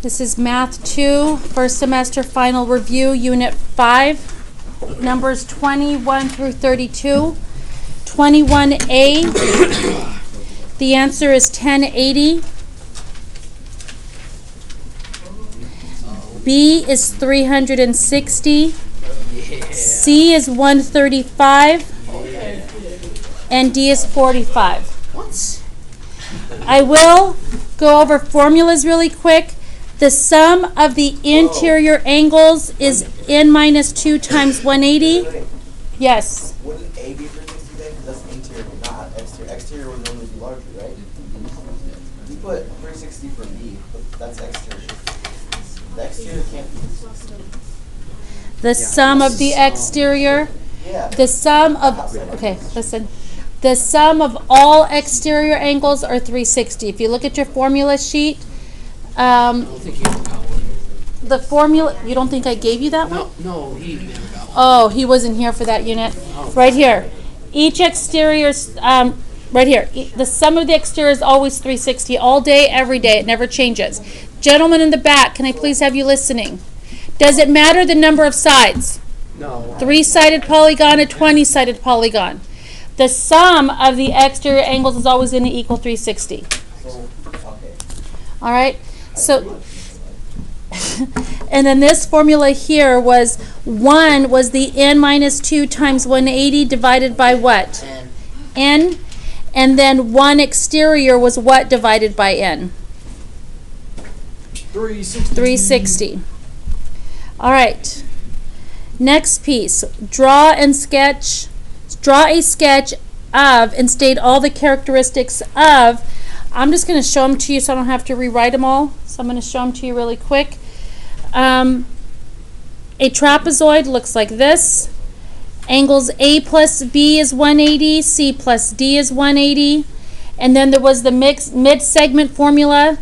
This is Math 2, first semester final review, Unit 5, numbers 21 through 32. 21A, the answer is 1080. B is 360. C is 135. And D is 45. What? I will go over formulas really quick. The sum of the interior angles is n minus 2 times 180. Yes. Wouldn't A be 360 then? Because that's interior, not exterior. Exterior would normally be larger, right? You put 360 for B, but that's exterior. The exterior can't be 360. The sum of the exterior. Yeah. The sum of, okay, listen. The sum of all exterior angles are 360. If you look at your formula sheet, the formula, you don't think I gave you that one? No, he never got one. Oh, he wasn't here for that unit. Right here. Each exterior, right here. The sum of the exterior is always 360 all day, every day. It never changes. Gentlemen in the back, can I please have you listening? Does it matter the number of sides? No. 3-sided polygon, a 20-sided polygon. The sum of the exterior angles is always going to equal 360. So, okay. All right? So, and then this formula here was 1 was the n minus 2 times 180 divided by what? N. And then 1 exterior was what divided by n? 360. All right. Next piece. Draw a sketch of and state all the characteristics of. I'm just going to show them to you so I don't have to rewrite them all. So I'm going to show them to you really quick. A trapezoid looks like this. Angles A plus B is 180, C plus D is 180. And then there was the mid-segment formula,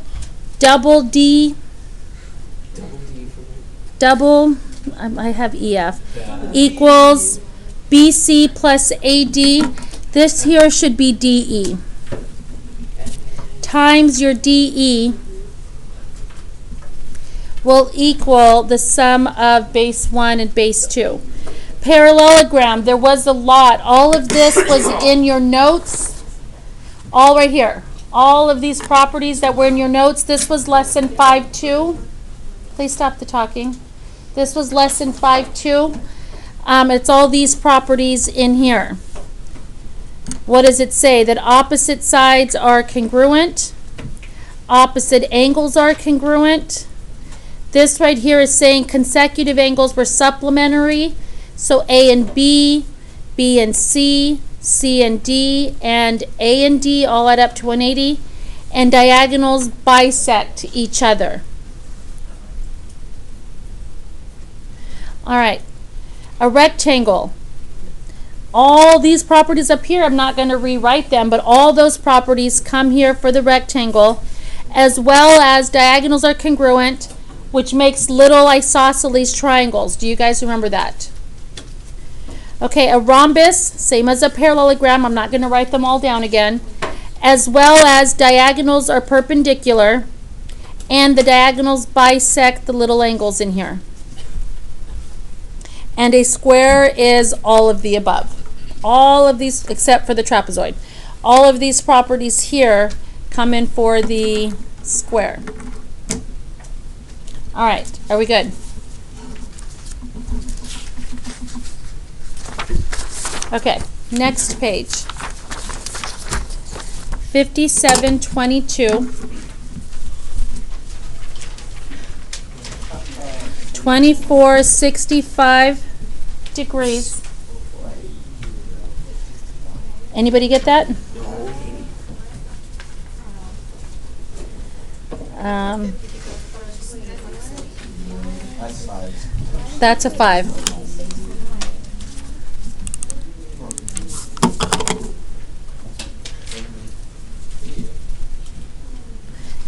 I have EF, equals BC plus AD. This here should be DE. Times your DE will equal the sum of base 1 and base 2. Parallelogram, there was a lot. All of this was in your notes. All right here. All of these properties that were in your notes. This was lesson 5.2. Please stop the talking. This was lesson 5.2. It's all these properties in here. What does it say? That opposite sides are congruent. Opposite angles are congruent. This right here is saying consecutive angles were supplementary. So A and B, B and C, C and D, and A and D all add up to 180. And diagonals bisect each other. All right. A rectangle. All these properties up here, I'm not going to rewrite them, but all those properties come here for the rectangle, as well as diagonals are congruent, which makes little isosceles triangles. Do you guys remember that? Okay, a rhombus, same as a parallelogram. I'm not going to write them all down again. As well as diagonals are perpendicular, and the diagonals bisect the little angles in here. And a square is all of the above. All of these, except for the trapezoid. All of these properties here come in for the square. All right, are we good? Okay, next page. 5722. 2465 degrees. Anybody get that? That's a 5.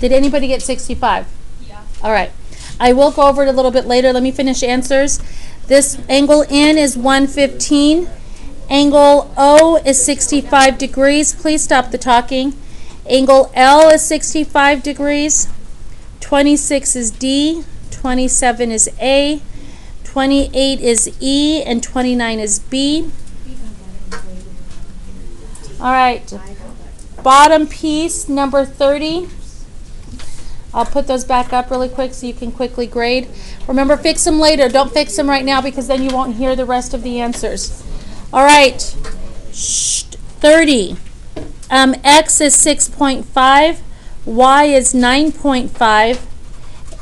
Did anybody get 65? Yeah. All right. I will go over it a little bit later. Let me finish answers. This angle N is 115. Angle O is 65 degrees. Please stop the talking. Angle L is 65 degrees. 26 is D, 27 is A, 28 is E, and 29 is B. All right, bottom piece, number 30. I'll put those back up really quick so you can quickly grade. Remember, fix them later. Don't fix them right now because then you won't hear the rest of the answers. All right, 30. X is 6.5, Y is 9.5,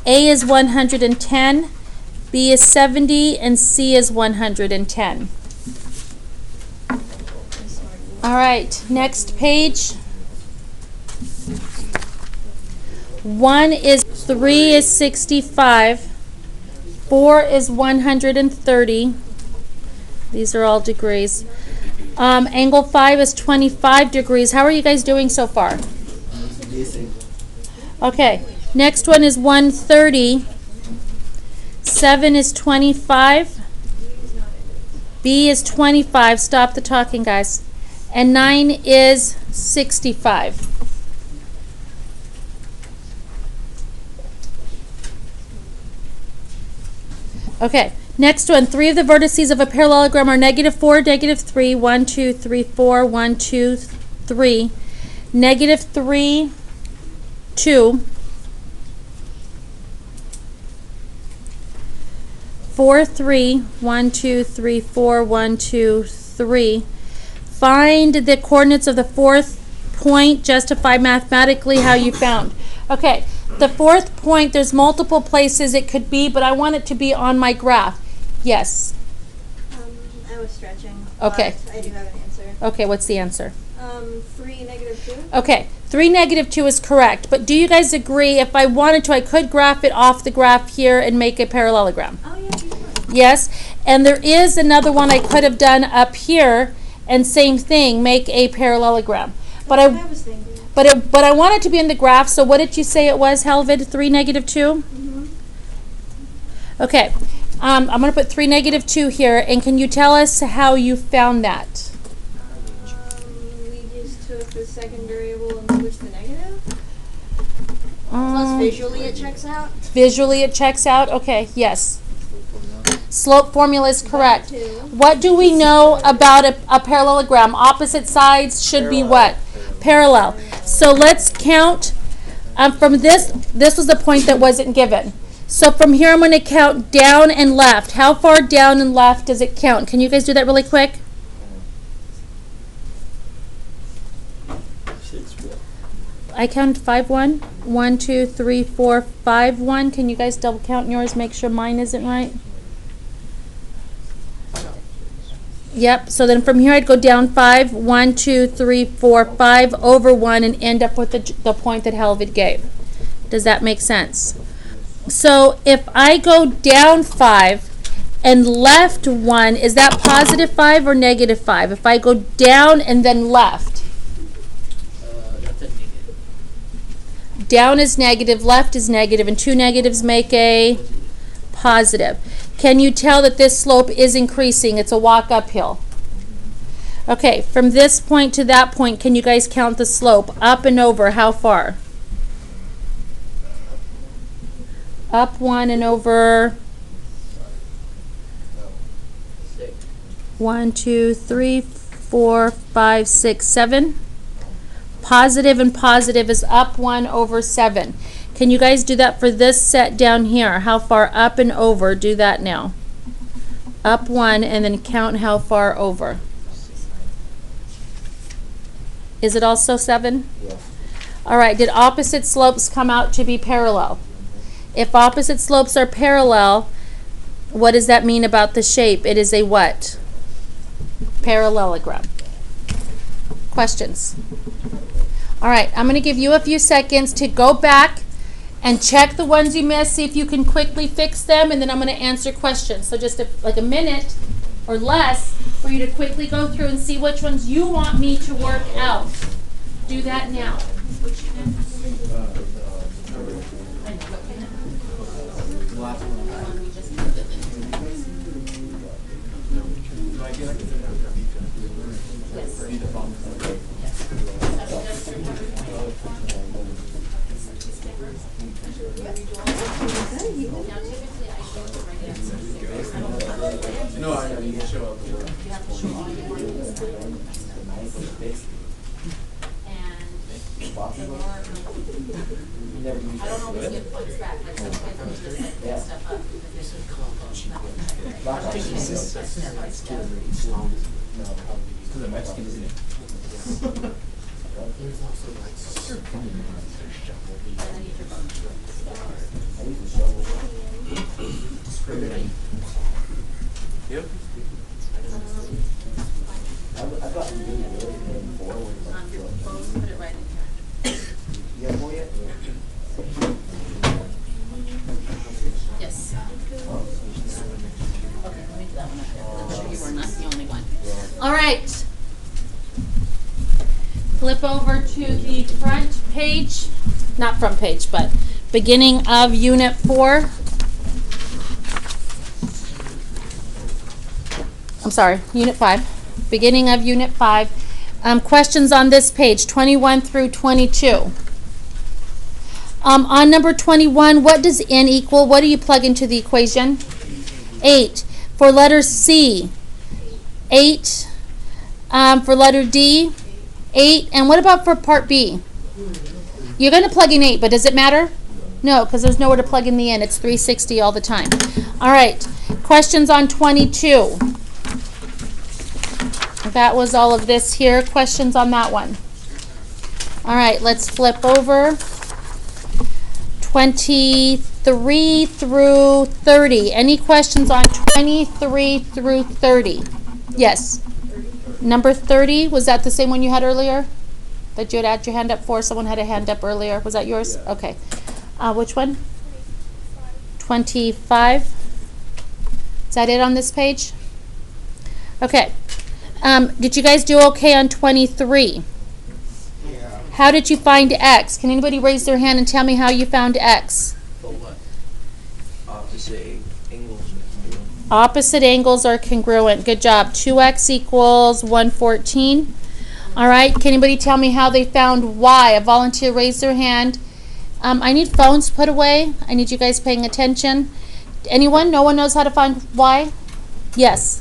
A is 110, B is 70, and C is 110. All right, next page. 3 is 65, 4 is 130. These are all degrees. Angle 5 is 25 degrees. How are you guys doing so far? Okay, next one is 130. 7 is 25. B is 25. Stop the talking, guys. And 9 is 65. Okay, next one. 3 of the vertices of a parallelogram are -4, -3, 1, 2, 3, 4, 1, 2, 3, -3, 2, 4, 3, 1, 2, 3, 4, 1, 2, 3. Find the coordinates of the fourth point. Justify mathematically how you found. Okay, the fourth point, there's multiple places it could be, but I want it to be on my graph. Yes. I was stretching. Okay. But I do have an answer. Okay, what's the answer? 3, -2. Okay, 3, -2 is correct. But do you guys agree if I wanted to, I could graph it off the graph here and make a parallelogram? Oh, yeah, you could. Yes, and there is another one I could have done up here, and same thing, make a parallelogram. But That's what I was thinking. But I want it to be in the graph. So what did you say it was, Helvid? 3, -2. Mm-hmm. Okay, I'm going to put 3, -2 here, and can you tell us how you found that? We just took the second variable and switched the negative. Plus visually it checks out. Visually it checks out. Okay, yes. Slope formula is correct. That too. What do we know about a parallelogram? Opposite sides should be what? Parallel. So let's count from this. This was the point that wasn't given. So from here I'm going to count down and left. How far down and left does it count? Can you guys do that really quick? I counted 5, 1. 1, 2, 3, 4, 5, 1. Can you guys double count yours? Make sure mine isn't right. Yep, so then from here I'd go down 5, 1, 2, 3, 4, 5, over 1, and end up with the point that Helvid gave. Does that make sense? So if I go down 5 and left 1, is that positive 5 or negative 5? If I go down and then left. That's a negative. Down is negative, left is negative, and two negatives make a positive. Can you tell that this slope is increasing? It's a walk uphill. Okay, from this point to that point, can you guys count the slope? Up and over, how far? Up 1 and over 6. 1, 2, 3, 4, 5, 6, 7. Positive and positive is up 1 over 7. Can you guys do that for this set down here? How far up and over? Do that now. Up 1 and then count how far over. Is it also 7? Yeah. All right, did opposite slopes come out to be parallel? If opposite slopes are parallel, what does that mean about the shape? It is a what? Parallelogram. Questions? All right, I'm going to give you a few seconds to go back and check the ones you missed, see if you can quickly fix them, and then I'm going to answer questions. So just like a minute or less for you to quickly go through and see which ones you want me to work out. Do that now. you have to show up. You have to show all your work is The knife was fixed. and Boxes the were- more, You never used I don't that. always give points back, like some kids will just like Yeah. pick stuff up because This they're is called, Lock on. Because the Mexican, isn't it? There's also like certain shovel and then you I use a shovel. discriminate. Yep. I've gotten really good at it before when on your like, clothes, put it right in here. you have more yet? Yes. Oh. Okay, let me do that one up there. I'm sure you were not the only one. All right. Flip over to the front page, not front page, but beginning of Unit 4. I'm sorry, Unit 5. Beginning of Unit 5. Questions on this page, 21 through 22. On number 21, what does n equal? What do you plug into the equation? 8. For letter C, 8. For letter D, 8. And what about for part B? You're going to plug in 8, but does it matter? No, because there's nowhere to plug in the n. It's 360 all the time. All right. Questions on 22. That was all of this here. Questions on that one? All right, let's flip over. 23 through 30. Any questions on 23 through 30? Yes. Number 30, was that the same one you had earlier? That you had had your hand up for? Someone had a hand up earlier. Was that yours? Yeah. Okay. Which one? 25. Is that it on this page? Okay. Did you guys do okay on 23? Yeah. How did you find X? Can anybody raise their hand and tell me how you found X? For what? Opposite angles. Opposite angles are congruent. Good job. 2x equals 114. All right. Can anybody tell me how they found Y? A volunteer raised their hand. I need phones put away. I need you guys paying attention. Anyone? No one knows how to find Y? Yes.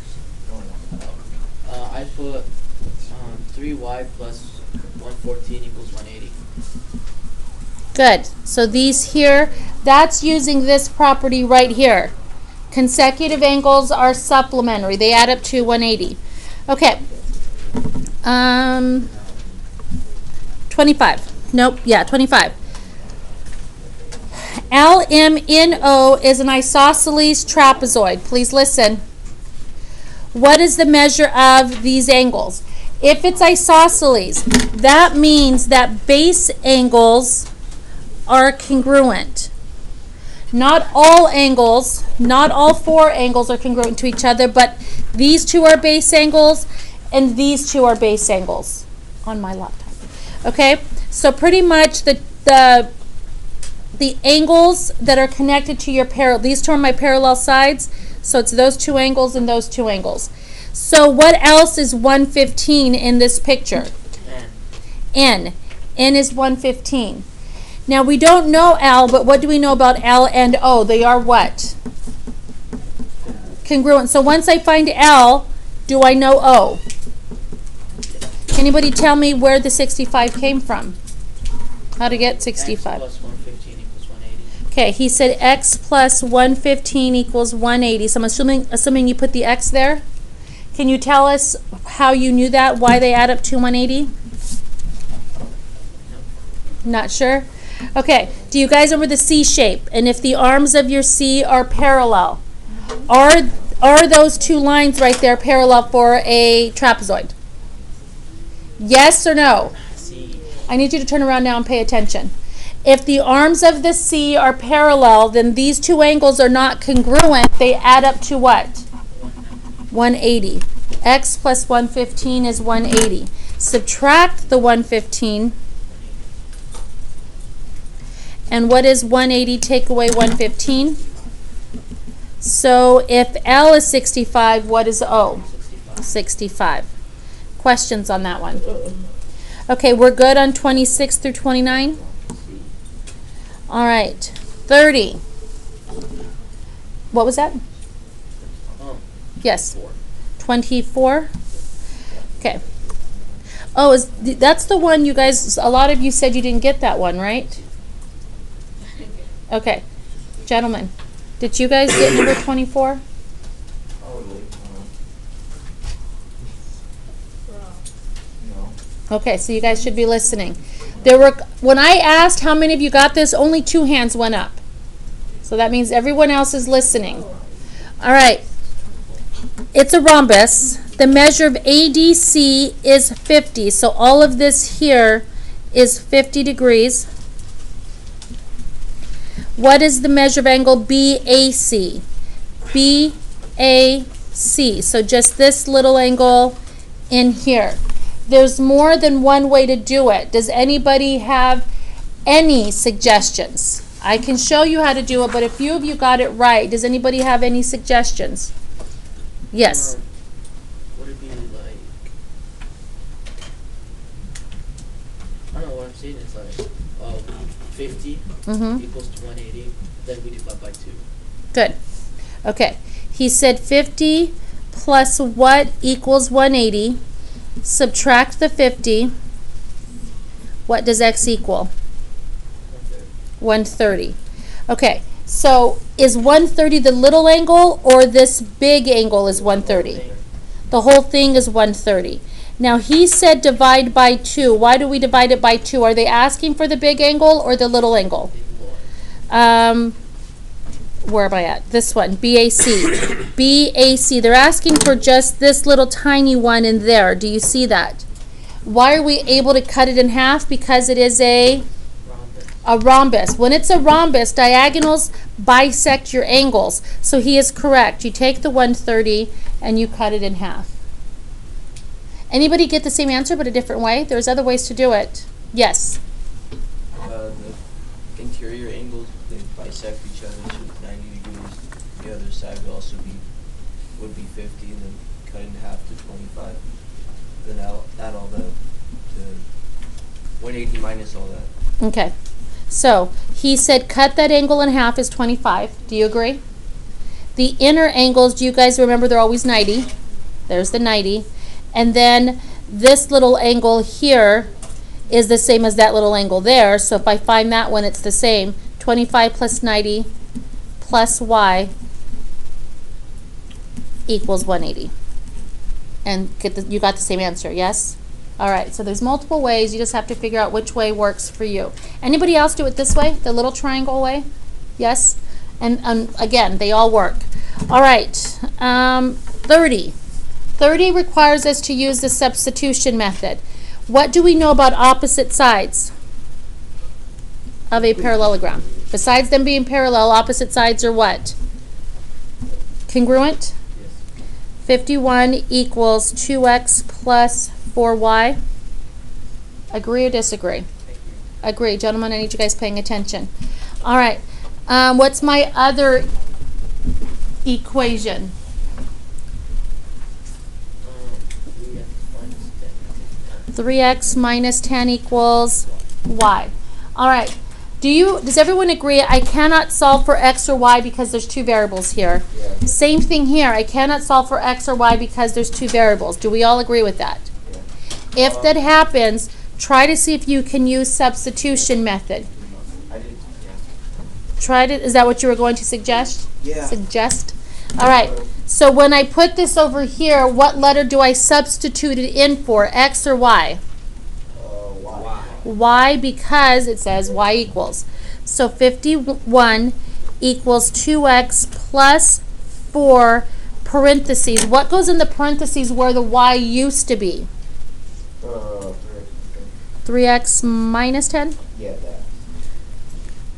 I put 3y plus 114 equals 180. Good. So these here, that's using this property right here. Consecutive angles are supplementary. They add up to 180. Okay. 25. Nope. Yeah, 25. LMNO is an isosceles trapezoid. Please listen. What is the measure of these angles? If it's isosceles, that means that base angles are congruent. Not all angles, not all 4 angles are congruent to each other, but these 2 are base angles and these 2 are base angles on my laptop. Okay? So pretty much the angles that are connected to your parallel, these 2 are my parallel sides, so it's those 2 angles and those 2 angles. So what else is 115 in this picture? N. N is 115. Now we don't know L, but what do we know about L and O? They are what? Congruent. So once I find L, do I know O? Anybody tell me where the 65 came from? How to get 65? X plus 115 equals 180. Okay, he said X plus 115 equals 180. So I'm assuming you put the X there. Can you tell us how you knew that? Why they add up to 180? Not sure? Okay, do you guys remember the C shape? And if the arms of your C are parallel, are those 2 lines right there parallel for a trapezoid? Yes or no? C. I need you to turn around now and pay attention. If the arms of the C are parallel, then these 2 angles are not congruent. They add up to what? 180. X plus 115 is 180. Subtract the 115. And what is 180 take away 115? So if L is 65, what is O? 65. Questions on that one? Okay, we're good on 26 through 29? All right. 30. What was that? Oh, Yes. 4. 24? Okay. Oh, that's the one you guys, a lot of you said you didn't get that one, right? Okay. Gentlemen, did you guys get number 24? Probably. No. Okay, so you guys should be listening. There were, when I asked how many of you got this, only 2 hands went up. So that means everyone else is listening. All right. It's a rhombus. The measure of ADC is 50. So all of this here is 50 degrees. What is the measure of angle BAC? BAC. So just this little angle in here. There's more than one way to do it. Does anybody have any suggestions? I can show you how to do it, but a few of you got it right. Does anybody have any suggestions? Yes. Would it be like, I don't know what I'm saying, it's like 50 Mm-hmm. equals to 180, then we divide by 2. Good. Okay. He said 50 plus what equals 180. Subtract the 50. What does x equal? 130. Okay. So is 130 the little angle or this big angle is 130? The whole thing is 130. Now he said divide by 2. Why do we divide it by 2? Are they asking for the big angle or the little angle? Where am I at? This one, BAC. BAC. They're asking for just this little tiny one in there. Do you see that? Why are we able to cut it in half? Because it is a rhombus. When it's a rhombus, diagonals bisect your angles. So he is correct. You take the 130 and you cut it in half. Anybody get the same answer but a different way? There's other ways to do it. Yes. The interior angles, they bisect each other, so 90 degrees. The other side would also would be 50, and then cut in half to 25. Then add all the 180 minus all that. Okay. So he said cut that angle in half is 25. Do you agree? The inner angles, do you guys remember they're always 90? There's the 90. And then this little angle here is the same as that little angle there. So if I find that one, it's the same. 25 plus 90 plus y equals 180. And you got the same answer, yes? All right, so there's multiple ways. You just have to figure out which way works for you. Anybody else do it this way, the little triangle way? Yes? And again, they all work. All right, 30. 30 requires us to use the substitution method. What do we know about opposite sides of a parallelogram? Besides them being parallel, opposite sides are what? Congruent? Yes. 51 equals 2x plus 4y. Agree or disagree? Thank you. Agree. Gentlemen, I need you guys paying attention. All right. What's my other equation? 3x minus 10 equals y. All right. Does everyone agree I cannot solve for x or y because there's 2 variables here? Yeah. Same thing here. I cannot solve for x or y because there's 2 variables. Do we all agree with that? Yeah. If that happens, try to see if you can use substitution method. I did. Yeah. Is that what you were going to suggest? Yeah. Suggest? All right. So when I put this over here, what letter do I substitute it in for, x or y? Why? Y, because it says y equals. So 51 equals 2x plus 4 parentheses. What goes in the parentheses where the y used to be? 3x minus 10? Yeah, that.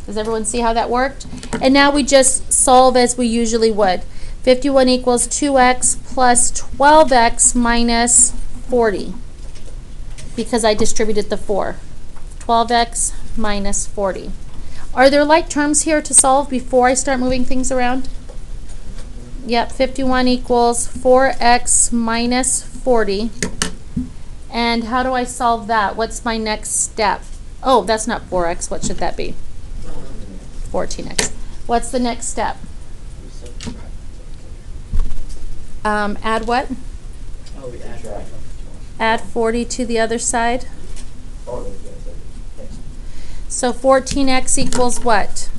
Does everyone see how that worked? And now we just solve as we usually would. 51 equals 2x plus 12x minus 40 because I distributed the 4. 12x minus 40. Are there like terms here to solve before I start moving things around? Yep, 51 equals 4x minus 40. And how do I solve that? What's my next step? Oh, that's not 4x. What should that be? 14x. What's the next step? We subtract. Add what? Oh, we add Subtract. Add 40 to the other side. Oh, no, yes, yes. So 14x equals what?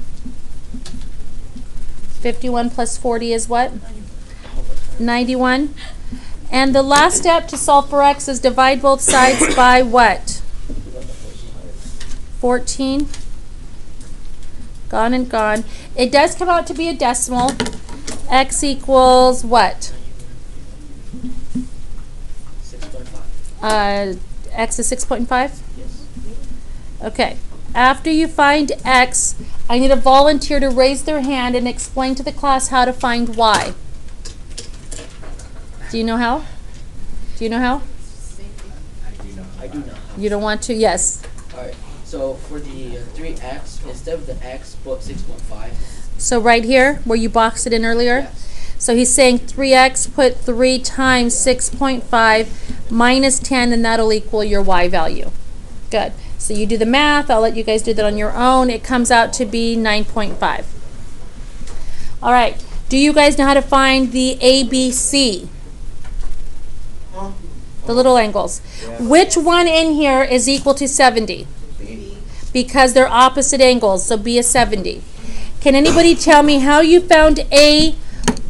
51 plus 40 is what? 91. And the last step to solve for x is divide both sides by what? 14. Gone and gone. It does come out to be a decimal. X equals what? 6.5. X is 6.5? Yes. Okay. After you find x, I need a volunteer to raise their hand and explain to the class how to find y. Do you know how? Do you know how? I do know. You don't want to? Yes. Alright, so for the 3x, instead of the x, put 6.5. So right here, where you boxed it in earlier? Yes. So he's saying 3x, put 3 times 6.5 minus 10, and that'll equal your y value. Good. So you do the math. I'll let you guys do that on your own. It comes out to be 9.5. All right. Do you guys know how to find the ABC? Huh? The little angles. Yeah. Which one in here is equal to 70? B. Because they're opposite angles, so B is 70. Can anybody tell me how you found A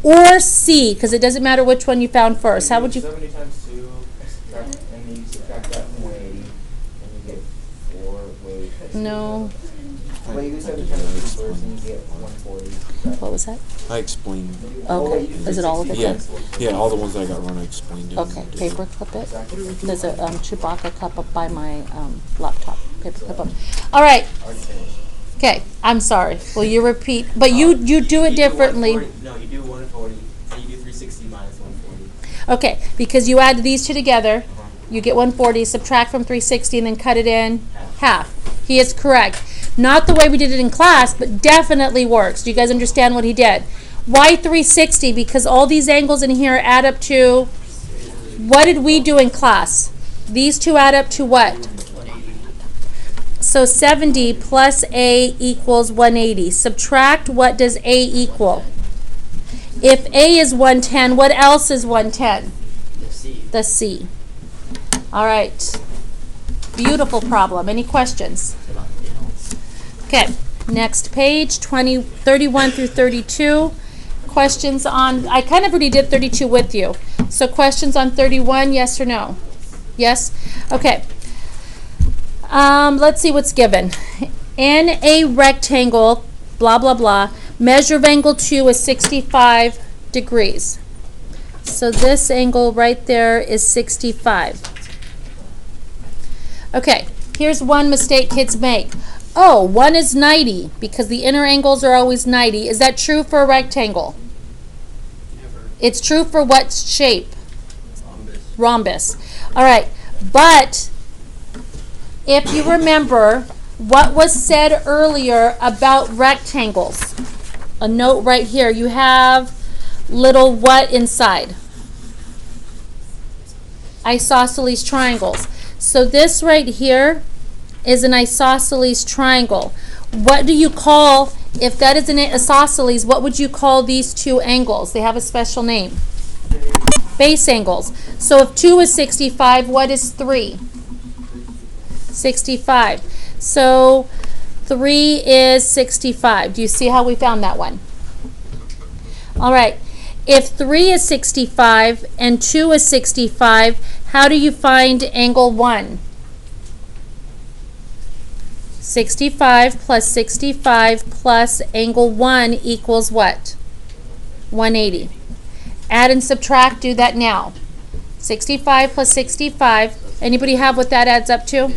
or C? Because it doesn't matter which one you found first. How would you? 70 times 2, subtract, and then you subtract that from 180, and you get 4, wait. No. Wait, you do 70 times 2 first, and you get 140. What was that? I explained. Okay. Is it all of it? Yeah, then? yeah, all the ones that I got wrong, I explained it. Okay. Paper clip it. There's a Chewbacca cup up by my laptop. Paper clip up. All right. Already finished. Okay. I'm sorry. Will you repeat? But you do it differently. No, you do 140, and you do 360 minus 140. Okay. Because you add these two together, you get 140. Subtract from 360, and then cut it in half. He is correct. Not the way we did it in class, but definitely works. Do you guys understand what he did? Why 360? Because all these angles in here add up to, what did we do in class? These two add up to what? 180. So 70 plus A equals 180. Subtract, what does A equal? If A is 110, what else is 110? The C. The C. All right. Beautiful problem. Any questions? Okay, next page, 31 through 32. Questions on, I kind of already did 32 with you. So questions on 31, yes or no? Yes? Okay. Let's see what's given. In a rectangle, blah, blah, blah, measure of angle 2 is 65 degrees. So this angle right there is 65. Okay, here's one mistake kids make. Oh, 1 is 90 because the inner angles are always 90. Is that true for a rectangle? Never. It's true for what shape? Rhombus. Rhombus. All right, but if you remember what was said earlier about rectangles, a note right here, you have little what inside? Isosceles triangles. So this right here is an isosceles triangle. What do you call, if that is an isosceles, what would you call these two angles? They have a special name. Base angles. So if 2 is 65, what is 3? 65. So 3 is 65. Do you see how we found that one? All right. If 3 is 65 and 2 is 65, how do you find angle 1? 65 plus 65 plus angle 1 equals what? 180. Add and subtract, do that now. 65 plus 65. Anybody have what that adds up to?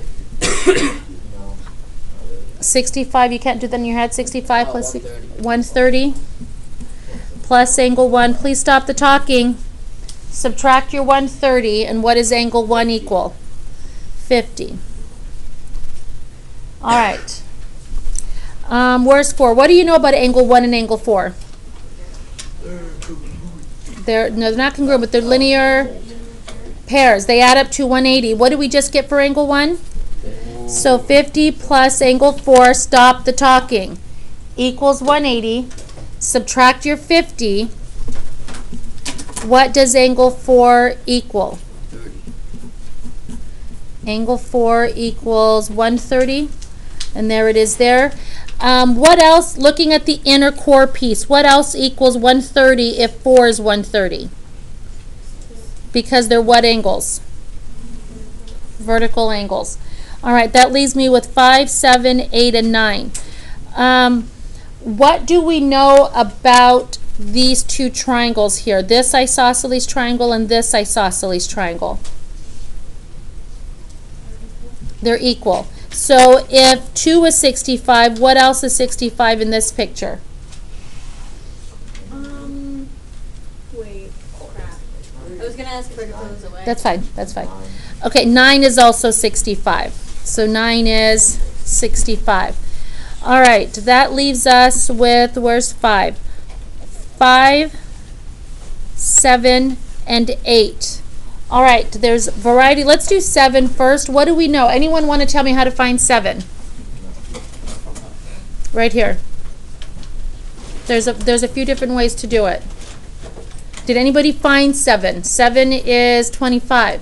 65, you can't do that in your head. 65 plus 130 plus angle 1. Please stop the talking. Subtract your 130, and what does angle 1 equal? 50. All right. Where's 4? What do you know about angle 1 and angle 4? They're not congruent, but they're linear pairs. They add up to 180. What did we just get for angle 1? So 50 plus angle 4, stop the talking, equals 180. Subtract your 50. What does angle 4 equal? Angle 4 equals 130. And there it is there. What else, looking at the inner core piece, what else equals 130 if 4 is 130? Because they're what angles? Vertical angles. All right, that leaves me with 5, 7, 8, and 9. What do we know about these two triangles here? This isosceles triangle and this isosceles triangle. They're equal. So if 2 is 65, what else is 65 in this picture? Wait, crap. I was gonna ask for it to close away. That's fine, that's fine. Okay, 9 is also 65. So 9 is 65. All right, that leaves us with, where's 5? 5, 7, and 8. All right, there's variety. Let's do 7 first. What do we know? Anyone want to tell me how to find 7? Right here. There's a few different ways to do it. Did anybody find 7? 7 is 25.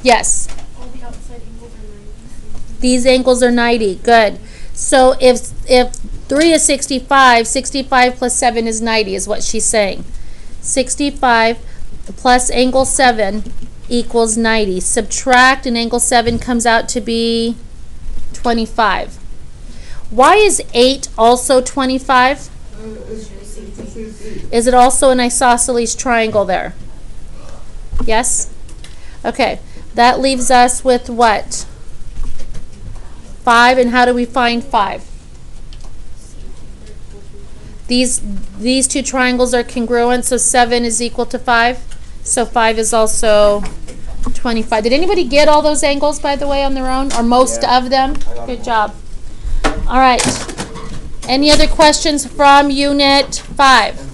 Yes. All the outside angles are 90. These angles are 90. Good. So if 3 is 65, 65 plus 7 is 90 is what she's saying. 65 plus angle 7 equals 90. Subtract and angle 7 comes out to be 25. Why is 8 also 25? Is it also an isosceles triangle there? Yes? Okay. That leaves us with what? 5, and how do we find 5? These two triangles are congruent, so 7 is equal to 5. So 5 is also 25. Did anybody get all those angles, by the way, on their own? Or most Yeah. of them? I got Good them. job. All right. Any other questions from Unit 5?